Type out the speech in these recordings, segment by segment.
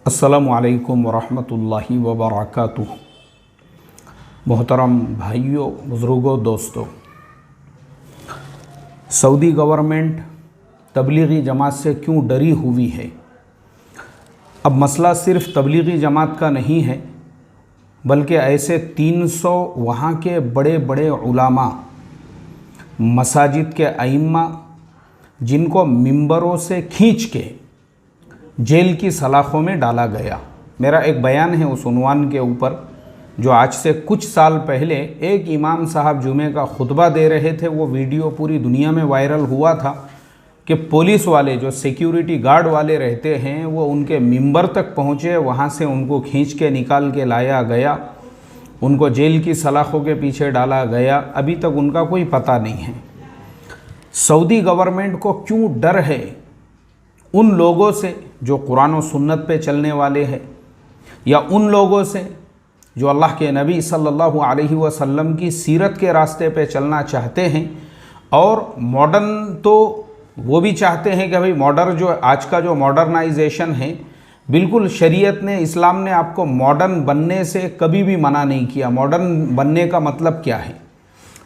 अस्सलामुअलैकुम वरहमतुल्लाहि वबरकातुह। मोहतरम भाइयों, बुज़ुर्गों, दोस्तों, सऊदी गवर्नमेंट तबलीगी जमात से क्यों डरी हुई है? अब मसला सिर्फ़ तबलीगी जमात का नहीं है, बल्कि ऐसे 300 वहाँ के बड़े बड़े उलामा, मसाजिद के अइम्मा, जिनको मिंबरों से खींच के जेल की सलाखों में डाला गया। मेरा एक बयान है उस उन्वान के ऊपर, जो आज से कुछ साल पहले एक इमाम साहब जुमे का खुतबा दे रहे थे। वो वीडियो पूरी दुनिया में वायरल हुआ था कि पुलिस वाले, जो सिक्योरिटी गार्ड वाले रहते हैं, वो उनके मिंबर तक पहुँचे, वहाँ से उनको खींच के निकाल के लाया गया, उनको जेल की सलाखों के पीछे डाला गया। अभी तक उनका कोई पता नहीं है। सऊदी गवर्नमेंट को क्यों डर है उन लोगों से जो कुरान और सुन्नत पे चलने वाले हैं, या उन लोगों से जो अल्लाह के नबी सल्लल्लाहु अलैहि वसल्लम की सीरत के रास्ते पे चलना चाहते हैं। और मॉडर्न तो वो भी चाहते हैं कि भाई मॉडर्न, जो आज का जो मॉडर्नाइजेशन है, बिल्कुल शरीयत ने, इस्लाम ने आपको मॉडर्न बनने से कभी भी मना नहीं किया। मॉडर्न बनने का मतलब क्या है?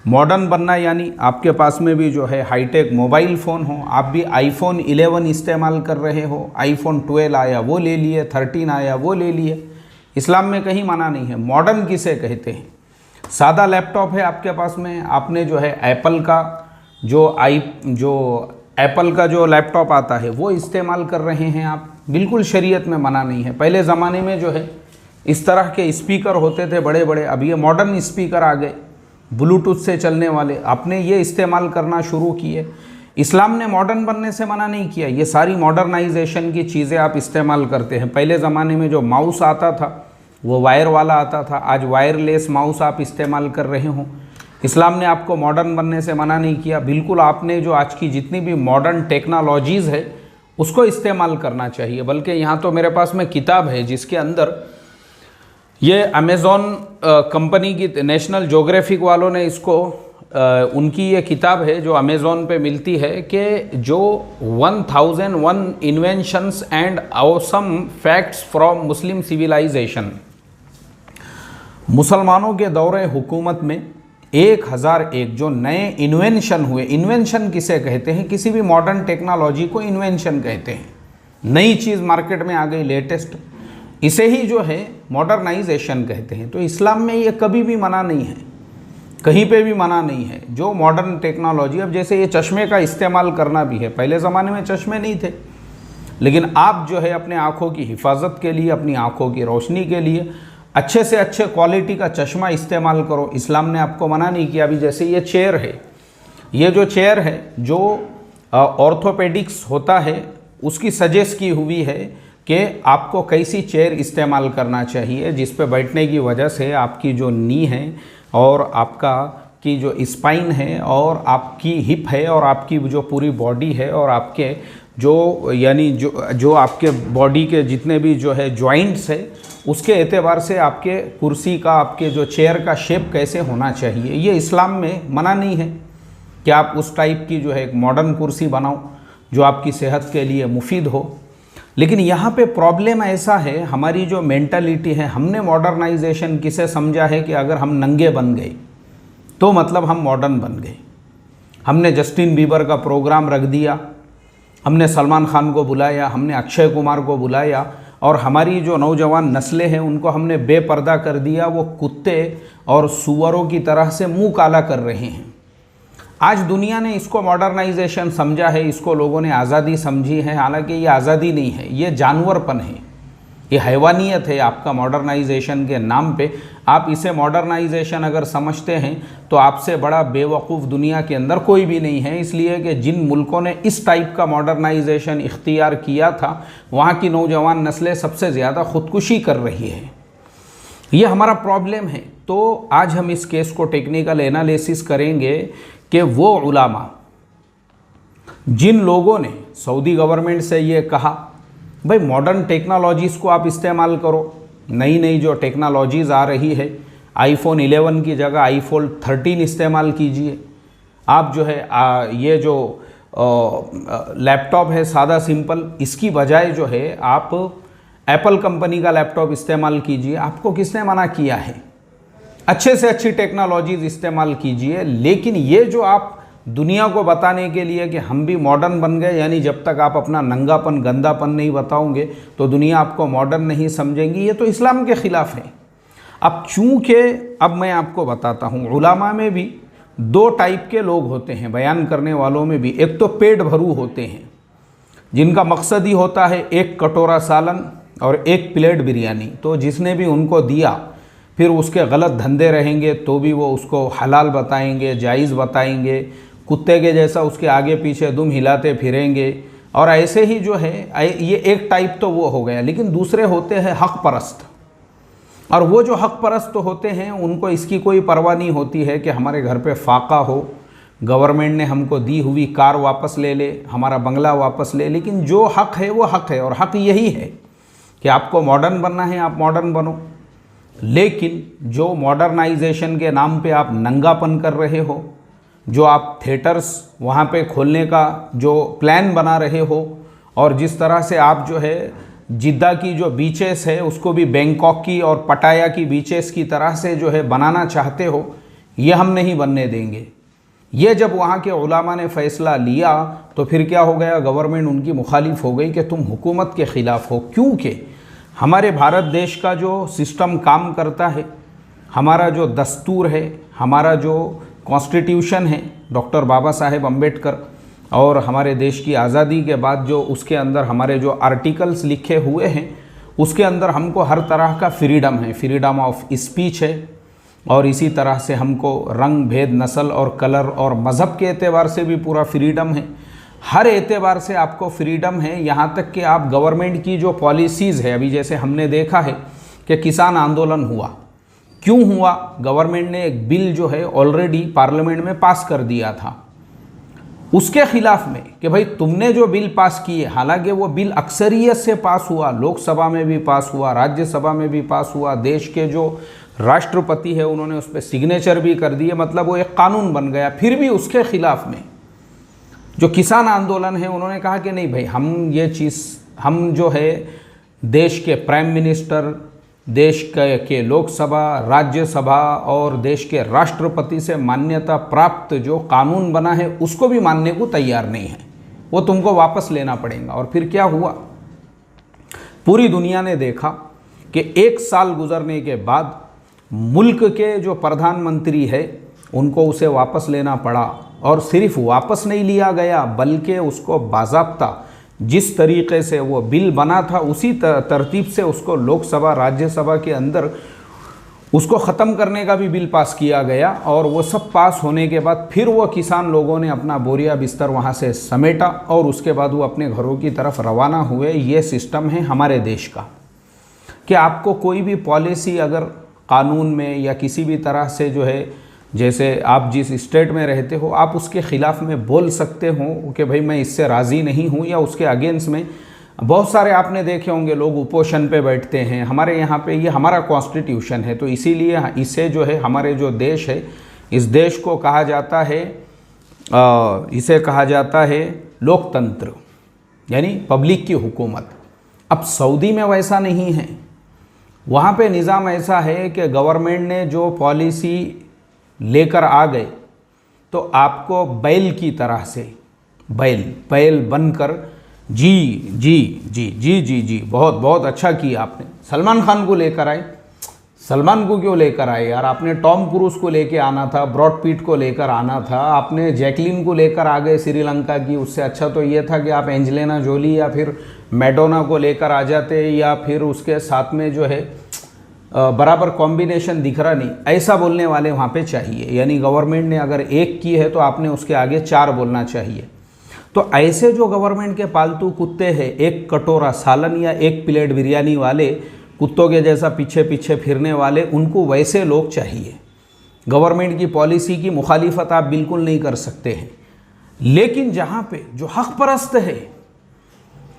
मॉडर्न बनना यानी आपके पास में भी जो है हाईटेक मोबाइल फ़ोन हो, आप भी आईफोन 11 इस्तेमाल कर रहे हो, आईफोन 12 आया वो ले लिए, 13 आया वो ले लिए। इस्लाम में कहीं मना नहीं है। मॉडर्न किसे कहते हैं? सादा लैपटॉप है आपके पास में, आपने जो है एप्पल का जो लैपटॉप आता है वो इस्तेमाल कर रहे हैं आप, बिल्कुल शरीयत में मना नहीं है। पहले ज़माने में जो है इस तरह के स्पीकर होते थे बड़े बड़े, अब ये मॉडर्न स्पीकर आ गए ब्लूटूथ से चलने वाले, आपने ये इस्तेमाल करना शुरू किए। इस्लाम ने मॉडर्न बनने से मना नहीं किया। ये सारी मॉडर्नाइजेशन की चीज़ें आप इस्तेमाल करते हैं। पहले ज़माने में जो माउस आता था वो वायर वाला आता था, आज वायरलेस माउस आप इस्तेमाल कर रहे हो। इस्लाम ने आपको मॉडर्न बनने से मना नहीं किया। बिल्कुल आपने जो आज की जितनी भी मॉडर्न टेक्नोलॉजीज़ है उसको इस्तेमाल करना चाहिए। बल्कि यहाँ तो मेरे पास में किताब है जिसके अंदर ये अमेज़ॉन कंपनी की, नेशनल ज्योग्राफिक वालों ने इसको, उनकी ये किताब है जो अमेज़ॉन पे मिलती है, कि जो 1001 inventions and awesome facts from Muslim civilisation, मुसलमानों के दौरे हुकूमत में 1001 जो नए इन्वेंशन हुए। इन्वेंशन किसे कहते हैं? किसी भी मॉडर्न टेक्नोलॉजी को इन्वेंशन कहते हैं। नई चीज़ मार्केट में आ गई, लेटेस्ट, इसे ही जो है मॉडर्नाइजेशन कहते हैं। तो इस्लाम में ये कभी भी मना नहीं है, कहीं पे भी मना नहीं है। जो मॉडर्न टेक्नोलॉजी, अब जैसे ये चश्मे का इस्तेमाल करना भी है, पहले ज़माने में चश्मे नहीं थे, लेकिन आप जो है अपने आँखों की हिफाजत के लिए, अपनी आँखों की रोशनी के लिए अच्छे से अच्छे क्वालिटी का चश्मा इस्तेमाल करो। इस्लाम ने आपको मना नहीं किया। अभी जैसे ये चेयर है, ये जो चेयर है जो ऑर्थोपेडिक्स होता है, उसकी सजेस्ट की हुई है कि आपको कैसी चेयर इस्तेमाल करना चाहिए, जिस पे बैठने की वजह से आपकी जो नी है और आपका की जो स्पाइन है और आपकी हिप है और आपकी जो पूरी बॉडी है और आपके जो यानी जो आपके बॉडी के जितने भी जो है जॉइंट्स है, उसके एतबार से आपके कुर्सी का, आपके जो चेयर का शेप कैसे होना चाहिए, ये इस्लाम में मना नहीं है कि आप उस टाइप की जो है एक मॉडर्न कुर्सी बनाओ जो आपकी सेहत के लिए मुफीद हो। लेकिन यहाँ पे प्रॉब्लम ऐसा है, हमारी जो मेंटालिटी है, हमने मॉडर्नाइजेशन किसे समझा है कि अगर हम नंगे बन गए तो मतलब हम मॉडर्न बन गए। हमने जस्टिन बीबर का प्रोग्राम रख दिया, हमने सलमान खान को बुलाया, हमने अक्षय कुमार को बुलाया, और हमारी जो नौजवान नस्लें हैं उनको हमने बेपर्दा कर दिया। वो कुत्ते और सूअरों की तरह से मुंह काला कर रहे हैं। आज दुनिया ने इसको मॉडर्नाइजेशन समझा है, इसको लोगों ने आज़ादी समझी है। हालांकि ये आज़ादी नहीं है, ये जानवरपन है, ये हैवानियत है आपका मॉडर्नाइजेशन के नाम पे। आप इसे मॉडर्नाइजेशन अगर समझते हैं तो आपसे बड़ा बेवकूफ़ दुनिया के अंदर कोई भी नहीं है। इसलिए कि जिन मुल्कों ने इस टाइप का मॉडर्नाइजेशन इख्तियार किया था, वहाँ की नौजवान नस्लें सबसे ज़्यादा ख़ुदकुशी कर रही है। ये हमारा प्रॉब्लम है। तो आज हम इस केस को टेक्निकल एनालिसिस करेंगे कि वो उलामा, जिन लोगों ने सऊदी गवर्नमेंट से ये कहा भाई मॉडर्न टेक्नोलॉजीज़ को आप इस्तेमाल करो, नई नई जो टेक्नोलॉजीज़ आ रही है, आईफोन 11 की जगह आईफोन 13 इस्तेमाल कीजिए। आप जो है ये जो लैपटॉप है सादा सिंपल, इसकी बजाय जो है आप एप्पल कंपनी का लैपटॉप इस्तेमाल कीजिए, आपको किसने मना किया है? अच्छे से अच्छी टेक्नोलॉजीज इस्तेमाल कीजिए, लेकिन ये जो आप दुनिया को बताने के लिए कि हम भी मॉडर्न बन गए, यानी जब तक आप अपना नंगापन गंदापन नहीं बताओगे तो दुनिया आपको मॉडर्न नहीं समझेंगी, ये तो इस्लाम के ख़िलाफ़ है। अब चूँकि अब मैं आपको बताता हूँ, उलामा में भी दो टाइप के लोग होते हैं, बयान करने वालों में भी। एक तो पेट भरू होते हैं, जिनका मकसद ही होता है एक कटोरा सालन और एक प्लेट बिरयानी, तो जिसने भी उनको दिया फिर उसके गलत धंधे रहेंगे तो भी वो उसको हलाल बताएंगे, जायज़ बताएंगे, कुत्ते के जैसा उसके आगे पीछे दुम हिलाते फिरेंगे। और ऐसे ही जो है, ये एक टाइप तो वो हो गया। लेकिन दूसरे होते हैं हक़ परस्त, और वो जो हक़ परस्त होते हैं उनको इसकी कोई परवाह नहीं होती है कि हमारे घर पे फाका हो, गवर्नमेंट ने हमको दी हुई कार वापस ले ले, हमारा बंगला वापस ले। लेकिन जो हक़ है वो हक़ है, और हक़ यही है कि आपको मॉडर्न बनना है, आप मॉडर्न बनो। लेकिन जो मॉडर्नाइजेशन के नाम पे आप नंगापन कर रहे हो, जो आप थिएटर्स वहाँ पे खोलने का जो प्लान बना रहे हो, और जिस तरह से आप जो है जिद्दा की जो बीचेस है उसको भी बैंकॉक की और पटाया की बीचेस की तरह से जो है बनाना चाहते हो, ये हम नहीं बनने देंगे। ये जब वहाँ के उलामा ने फ़ैसला लिया तो फिर क्या हो गया, गवर्नमेंट उनकी मुखालिफ हो गई कि तुम हुकूमत के ख़िलाफ़ हो। क्योंकि हमारे भारत देश का जो सिस्टम काम करता है, हमारा जो दस्तूर है, हमारा जो कॉन्स्टिट्यूशन है, डॉक्टर बाबा साहेब अम्बेडकर, और हमारे देश की आज़ादी के बाद जो उसके अंदर हमारे जो आर्टिकल्स लिखे हुए हैं, उसके अंदर हमको हर तरह का फ्रीडम है, फ्रीडम ऑफ स्पीच है, और इसी तरह से हमको रंग भेद, नस्ल और कलर और मज़हब के एतबार से भी पूरा फ्रीडम है। हर एतबार से आपको फ्रीडम है। यहाँ तक कि आप गवर्नमेंट की जो पॉलिसीज़ है, अभी जैसे हमने देखा है कि किसान आंदोलन हुआ, क्यों हुआ? गवर्नमेंट ने एक बिल जो है ऑलरेडी पार्लियामेंट में पास कर दिया था उसके ख़िलाफ़ में कि भाई तुमने जो बिल पास किए, हालांकि वो बिल अक्सरियत से पास हुआ, लोकसभा में भी पास हुआ, राज्यसभा में भी पास हुआ, देश के जो राष्ट्रपति है उन्होंने उस पर सिग्नेचर भी कर दिए, मतलब वो एक कानून बन गया। फिर भी उसके ख़िलाफ़ में जो किसान आंदोलन है उन्होंने कहा कि नहीं भाई, हम ये चीज़, हम जो है देश के प्राइम मिनिस्टर, देश के लोकसभा, राज्यसभा और देश के राष्ट्रपति से मान्यता प्राप्त जो कानून बना है उसको भी मानने को तैयार नहीं है, वो तुमको वापस लेना पड़ेगा। और फिर क्या हुआ, पूरी दुनिया ने देखा कि 1 साल गुजरने के बाद मुल्क के जो प्रधानमंत्री है उनको उसे वापस लेना पड़ा। और सिर्फ वापस नहीं लिया गया, बल्कि उसको बाज़ाब्ता जिस तरीक़े से वो बिल बना था उसी तरतीब से उसको लोकसभा, राज्यसभा के अंदर उसको ख़त्म करने का भी बिल पास किया गया। और वो सब पास होने के बाद फिर वो किसान लोगों ने अपना बोरिया बिस्तर वहाँ से समेटा और उसके बाद वो अपने घरों की तरफ रवाना हुए। ये सिस्टम है हमारे देश का कि आपको कोई भी पॉलिसी अगर कानून में या किसी भी तरह से जो है, जैसे आप जिस स्टेट में रहते हो, आप उसके ख़िलाफ़ में बोल सकते हो कि भाई मैं इससे राज़ी नहीं हूँ, या उसके अगेंस्ट में बहुत सारे आपने देखे होंगे लोग उपोषण पे बैठते हैं। हमारे यहाँ पे ये हमारा कॉन्स्टिट्यूशन है, तो इसीलिए इसे जो है हमारे जो देश है, इस देश को कहा जाता है, इसे कहा जाता है लोकतंत्र, यानी पब्लिक की हुकूमत। अब सऊदी में वैसा नहीं है, वहाँ पे निज़ाम ऐसा है कि गवर्नमेंट ने जो पॉलिसी लेकर आ गए तो आपको बैल की तरह से, बैल बनकर, जी, बहुत बहुत अच्छा किया आपने, सलमान खान को लेकर आए। सलमान को क्यों लेकर आए यार? आपने टॉम क्रूज़ को लेकर आना था, ब्रॉड पीट को लेकर आना था, आपने जैकलिन को लेकर आ गए श्रीलंका की। उससे अच्छा तो ये था कि आप एंजेलिना जोली या फिर मैडोना को लेकर आ जाते, या फिर उसके साथ में जो है बराबर कॉम्बिनेशन दिख रहा नहीं, ऐसा बोलने वाले वहाँ पे चाहिए। यानी गवर्नमेंट ने अगर एक की है तो आपने उसके आगे 4 बोलना चाहिए। तो ऐसे जो गवर्नमेंट के पालतू कुत्ते हैं, एक कटोरा सालन या एक प्लेट बिरयानी वाले कुत्तों के जैसा पीछे पीछे फिरने वाले, उनको वैसे लोग चाहिए। गवर्नमेंट की पॉलिसी की मुखालिफत आप बिल्कुल नहीं कर सकते हैं। लेकिन जहाँ पे जो हक़ परस्त है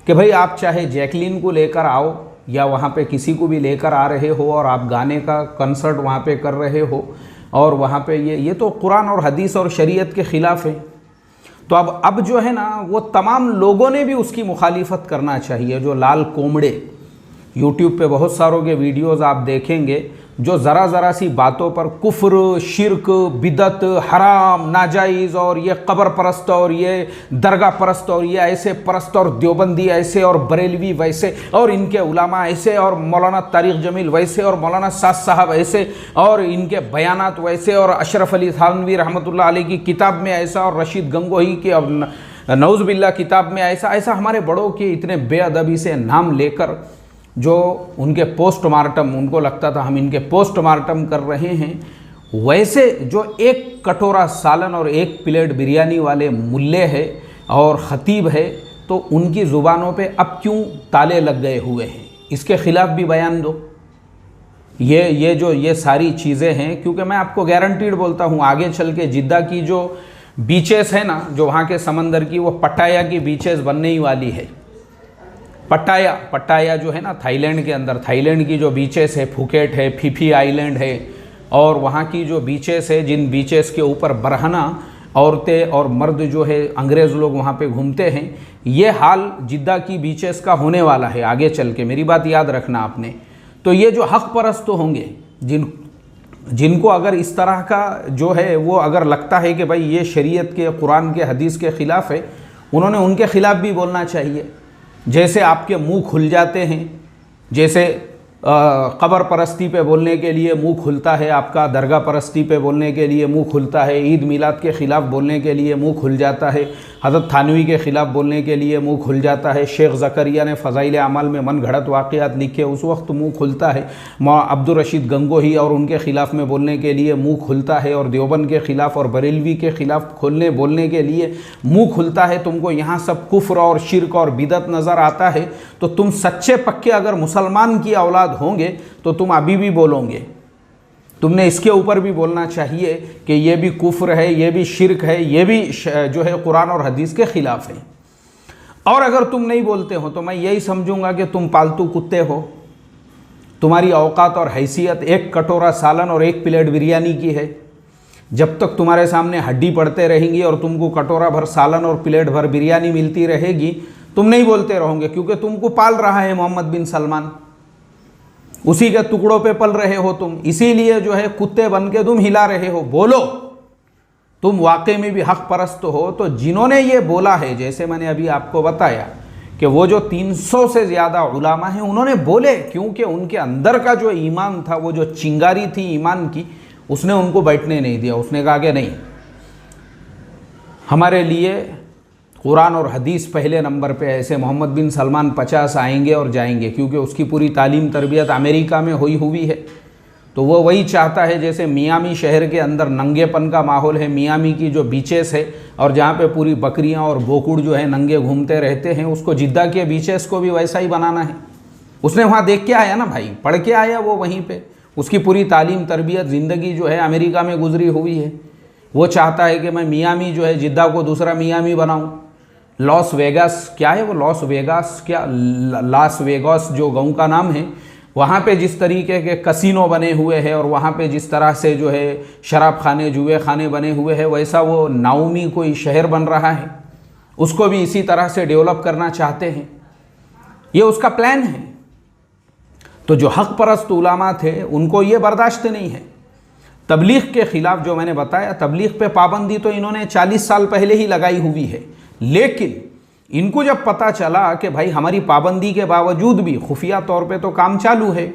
कि भाई आप चाहे जैकलिन को लेकर आओ या वहाँ पे किसी को भी लेकर आ रहे हो और आप गाने का कंसर्ट वहाँ पे कर रहे हो, और वहाँ पे ये तो कुरान और हदीस और शरीयत के ख़िलाफ़ है। तो अब जो है ना, वो तमाम लोगों ने भी उसकी मुखालिफत करना चाहिए। जो लाल कोमड़े यूट्यूब पे बहुत सारों के वीडियोस आप देखेंगे जो ज़रा ज़रा सी बातों पर कुफ्र, शिरक, बिदत, हराम, नाजायज़ और ये कब्र परस्त और ये दरगाह परस्त और ये ऐसे परस्त और देवबंदी ऐसे और बरेलवी वैसे और इनके उलामा ऐसे और मौलाना तारिक जमील वैसे और मौलाना साद साहब ऐसे और इनके बयानात वैसे और अशरफ अली थानवी रहमतुल्लाह अलैह की किताब में ऐसा और रशीद गंगोही की नऊज़ बिल्लाह किताब में ऐसा ऐसा हमारे बड़ों के इतने बेअदबी से नाम लेकर जो उनके पोस्टमार्टम, उनको लगता था हम इनके पोस्टमार्टम कर रहे हैं, वैसे जो एक कटोरा सालन और एक प्लेट बिरयानी वाले मुल्ले है और ख़तीब है, तो उनकी ज़ुबानों पे अब क्यों ताले लग गए हुए हैं? इसके ख़िलाफ़ भी बयान दो। ये सारी चीज़ें हैं, क्योंकि मैं आपको गारंटीड बोलता हूँ आगे चल के जिद्दा की जो बीचेस है ना, जो वहाँ के समंदर की, वो पट्टाया की बीचेस बनने ही वाली है। पट्टाया जो है ना थाईलैंड के अंदर, थाईलैंड की जो बीचेस है, फुकेट है, फीफी आइलैंड है और वहाँ की जो बीचेस है, जिन बीचेस के ऊपर बरहना औरतें और मर्द जो है अंग्रेज़ लोग वहाँ पे घूमते हैं, ये हाल जिद्दा की बीचेस का होने वाला है आगे चल के, मेरी बात याद रखना आपने। तो ये जो हक़ परस्त तो होंगे, जिनको अगर इस तरह का जो है वो अगर लगता है कि भाई ये शरीयत के, कुरान के, हदीस के ख़िलाफ़ है, उन्होंने उनके ख़िलाफ़ भी बोलना चाहिए। जैसे आपके मुंह खुल जाते हैं, जैसे कब्र परस्ती पे बोलने के लिए मुंह खुलता है आपका, दरगाह परस्ती पे बोलने के लिए मुंह खुलता है, ईद मिलाद के ख़िलाफ़ बोलने के लिए मुंह खुल जाता है, हज़रत थानवी के ख़िलाफ़ बोलने के लिए मुंह खुल जाता है, शेख ज़करिया ने फ़ज़ाइल अमाल में मन घड़त वाक़यात लिखे उस वक्त मुंह खुलता है, अब्दुल रशीद गंगोही और उनके ख़िलाफ़ में बोलने के लिए मुंह खुलता है, और देवबंद के ख़िलाफ़ और बरेलवी के ख़िलाफ़ बोलने के लिए मुंह खुलता है। तुमको यहाँ सब कुफ्र और शिरक और बिदत नज़र आता है, तो तुम सच्चे पक्के अगर मुसलमान की औलाद होंगे तो तुम अभी भी बोलोगे। तुमने इसके ऊपर भी बोलना चाहिए कि ये भी कुफ्र है, ये भी शिरक है, ये भी जो है कुरान और हदीस के ख़िलाफ़ है। और अगर तुम नहीं बोलते हो तो मैं यही समझूंगा कि तुम पालतू कुत्ते हो। तुम्हारी औकात और हैसियत एक कटोरा सालन और एक प्लेट बिरयानी की है। जब तक तुम्हारे सामने हड्डी पड़ते रहेंगी और तुमको कटोरा भर सालन और प्लेट भर बिरयानी मिलती रहेगी, तुम नहीं बोलते रहोगे, क्योंकि तुमको पाल रहा है मोहम्मद बिन सलमान, उसी के टुकड़ों पे पल रहे हो तुम, इसीलिए जो है कुत्ते बन के तुम हिला रहे हो। बोलो, तुम वाकई में भी हक परस्त हो। तो जिन्होंने ये बोला है, जैसे मैंने अभी आपको बताया कि वो जो 300 से ज़्यादा उलामा हैं, उन्होंने बोले क्योंकि उनके अंदर का जो ईमान था, वो जो चिंगारी थी ईमान की, उसने उनको बैठने नहीं दिया। उसने कहा कि नहीं, हमारे लिए कुरान और हदीस पहले नंबर पे। ऐसे मोहम्मद बिन सलमान 50 आएंगे और जाएंगे, क्योंकि उसकी पूरी तालीम तरबियत अमेरिका में हुई है। तो वो वही चाहता है, जैसे मियामी शहर के अंदर नंगेपन का माहौल है, मियामी की जो बीचेस है और जहाँ पे पूरी बकरियाँ और बोकुड़ जो है नंगे घूमते रहते हैं, उसको जिद्दा के बीचेस को भी वैसा ही बनाना है। उसने वहाँ देख के आया ना भाई, पढ़ के आया वो वहीं पर। उसकी पूरी तालीम तरबियत ज़िंदगी जो है अमेरिका में गुजरी हुई है। वो चाहता है कि मैं मियामी जो है जिद्दा को दूसरा मियामी बनाऊँ। लॉस वेगास, क्या है वो, लॉस वेगास, क्या लास वेगास जो गाँव का नाम है, वहाँ पे जिस तरीके के कसिनो बने हुए हैं और वहाँ पे जिस तरह से जो है शराब खाने, जुए खाने बने हुए हैं, वैसा वो नाउमी कोई शहर बन रहा है, उसको भी इसी तरह से डेवलप करना चाहते हैं। ये उसका प्लान है। तो जो हक़ परस्त उलामा थे, उनको ये बर्दाश्त नहीं है। तबलीग के ख़िलाफ़ जो मैंने बताया, तबलीग पे पाबंदी तो इन्होंने 40 साल पहले ही लगाई हुई है, लेकिन इनको जब पता चला कि भाई हमारी पाबंदी के बावजूद भी खुफिया तौर पे तो काम चालू है,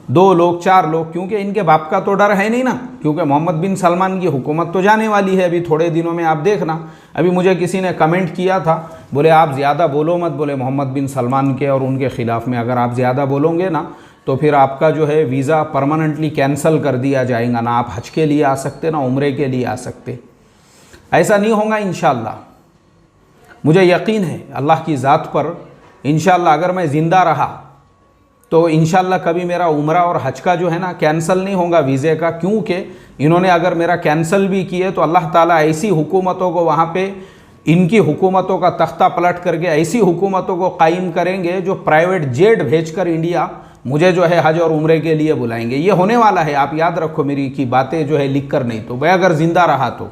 2 लोग 4 लोग, क्योंकि इनके बाप का तो डर है नहीं ना, क्योंकि मोहम्मद बिन सलमान की हुकूमत तो जाने वाली है अभी थोड़े दिनों में। आप देखना, अभी मुझे किसी ने कमेंट किया था, बोले आप ज़्यादा बोलो मत, बोले मोहम्मद बिन सलमान के और उनके ख़िलाफ़ में अगर आप ज़्यादा बोलोगे ना तो फिर आपका जो है वीज़ा परमानेंटली कैंसिल कर दिया जाएगा, ना आप हज के लिए आ सकते ना उम्रे के लिए आ सकते। ऐसा नहीं होगा इंशाअल्लाह, मुझे यकीन है अल्लाह की ज़ात पर। इंशाअल्लाह अगर मैं ज़िंदा रहा तो इंशाअल्लाह कभी मेरा उम्रा और हज का जो है ना कैंसिल नहीं होगा वीज़े का, क्योंकि इन्होंने अगर मेरा कैंसिल भी किए तो अल्लाह ताला ऐसी हुकूमतों को वहाँ पे, इनकी हुकूमतों का तख्ता पलट करके ऐसी हुकूमतों को कायम करेंगे जो प्राइवेट जेट भेजकर इंडिया मुझे जो है हज और उम्रे के लिए बुलाएंगे। ये होने वाला है, आप याद रखो मेरी की बातें जो है लिख कर, नहीं तो भाई अगर ज़िंदा रहा तो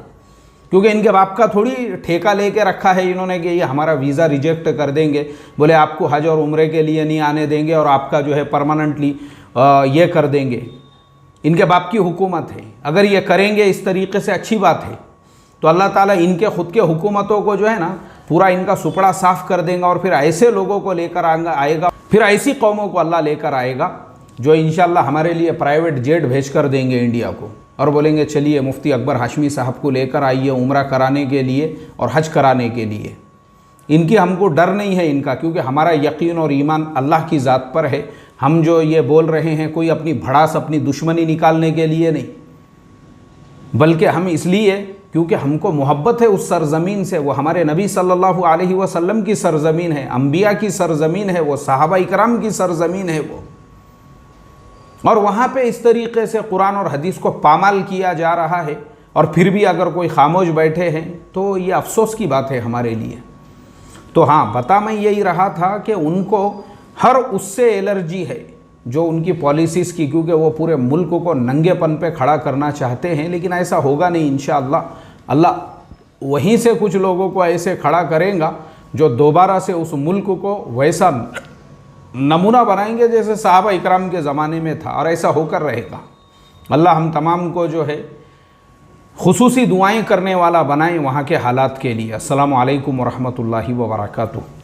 क्योंकि इनके बाप का थोड़ी ठेका लेके रखा है इन्होंने कि ये हमारा वीज़ा रिजेक्ट कर देंगे, बोले आपको हज और उम्रे के लिए नहीं आने देंगे और आपका जो है परमानेंटली ये कर देंगे। इनके बाप की हुकूमत है, अगर ये करेंगे इस तरीके से अच्छी बात है, तो अल्लाह ताला इनके ख़ुद के हुकूमतों को जो है ना पूरा इनका सुपड़ा साफ़ कर देगा और फिर ऐसे लोगों को लेकर आएगा, फिर ऐसी कौमों को अल्लाह लेकर आएगा जो इंशाअल्लाह हमारे लिए प्राइवेट जेट भेज कर देंगे इंडिया को और बोलेंगे चलिए मुफ्ती अकबर हाशमी साहब को लेकर आइए उम्रा कराने के लिए और हज कराने के लिए। इनकी हमको डर नहीं है इनका, क्योंकि हमारा यकीन और ईमान अल्लाह की ज़ात पर है। हम जो ये बोल रहे हैं कोई अपनी भड़ास, अपनी दुश्मनी निकालने के लिए नहीं, बल्कि हम इसलिए क्योंकि हमको मोहब्बत है उस सरज़मीन से। वो हमारे नबी सल्लल्लाहु अलैहि वसल्लम की सरज़मीन है, अम्बिया की सरज़मीन है, वो सहाबा इकराम की सरज़मीन है वो। और वहाँ पे इस तरीके से कुरान और हदीस को पामाल किया जा रहा है और फिर भी अगर कोई खामोश बैठे हैं तो ये अफसोस की बात है हमारे लिए। तो हाँ, बता मैं यही रहा था कि उनको हर उससे एलर्जी है जो उनकी पॉलिसीज़ की, क्योंकि वो पूरे मुल्क को नंगेपन पे खड़ा करना चाहते हैं, लेकिन ऐसा होगा नहीं इंशाअल्लाह। अल्लाह वहीं से कुछ लोगों को ऐसे खड़ा करेगा जो दोबारा से उस मुल्क को वैसा नमूना बनाएंगे जैसे सहाबा इकराम के ज़माने में था, और ऐसा होकर रहेगा। अल्लाह हम तमाम को जो है खुसूसी दुआएं करने वाला बनाए वहाँ के हालात के लिए। अस्सलामु अलैकुम वरहमतुल्लाहि व बरकातुहू।